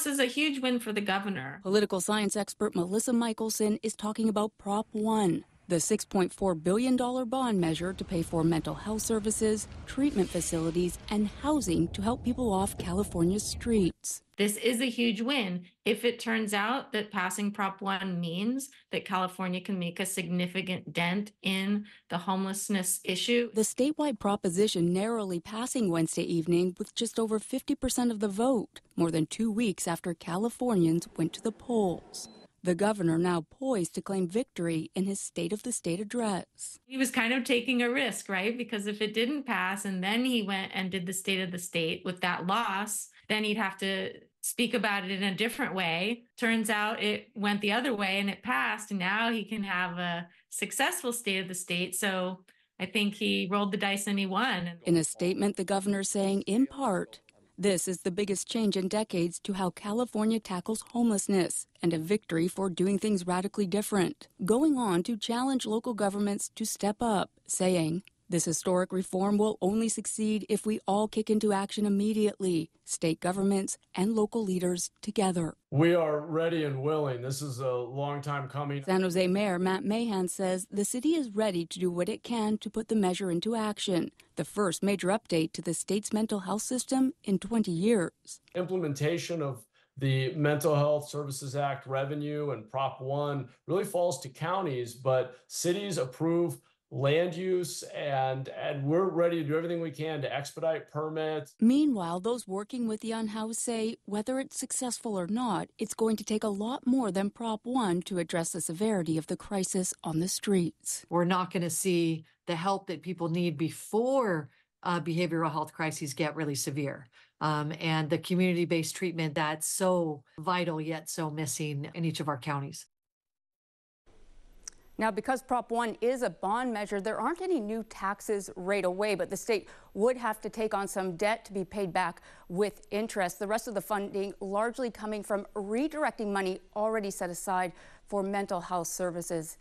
This is a huge win for the governor. Political science expert Melissa Michelson is talking about Prop 1, the $6.4 billion bond measure to pay for mental health services, treatment facilities, and housing to help people off California's streets. This is a huge win if it turns out that passing Prop 1 means that California can make a significant dent in the homelessness issue. The statewide proposition narrowly passing Wednesday evening with just over 50% of the vote, more than 2 weeks after Californians went to the polls. The governor now poised to claim victory in his State of the State address. He was kind of taking a risk, right? Because if it didn't pass and then he went and did the State of the State with that loss, then he'd have to speak about it in a different way. Turns out it went the other way and it passed, and now he can have a successful State of the State. So I think he rolled the dice and he won. In a statement, the governor saying, in part, this is the biggest change in decades to how California tackles homelessness and a victory for doing things radically different. Going on to challenge local governments to step up, saying, this historic reform will only succeed if we all kick into action immediately, state governments and local leaders together. We are ready and willing. This is a long time coming. San Jose Mayor Matt Mahan says the city is ready to do what it can to put the measure into action, the first major update to the state's mental health system in 20 years. Implementation of the Mental Health Services Act revenue and Prop 1 really falls to counties, but cities approve land use, and we're ready to do everything we can to expedite permits. Meanwhile, those working with the unhoused say whether it's successful or not, it's going to take a lot more than Prop 1 to address the severity of the crisis on the streets. We're not going to see the help that people need before behavioral health crises get really severe. And the community-based treatment that's so vital yet so missing in each of our counties. Now, because Prop 1 is a bond measure, there aren't any new taxes right away, but the state would have to take on some debt to be paid back with interest. The rest of the funding largely coming from redirecting money already set aside for mental health services.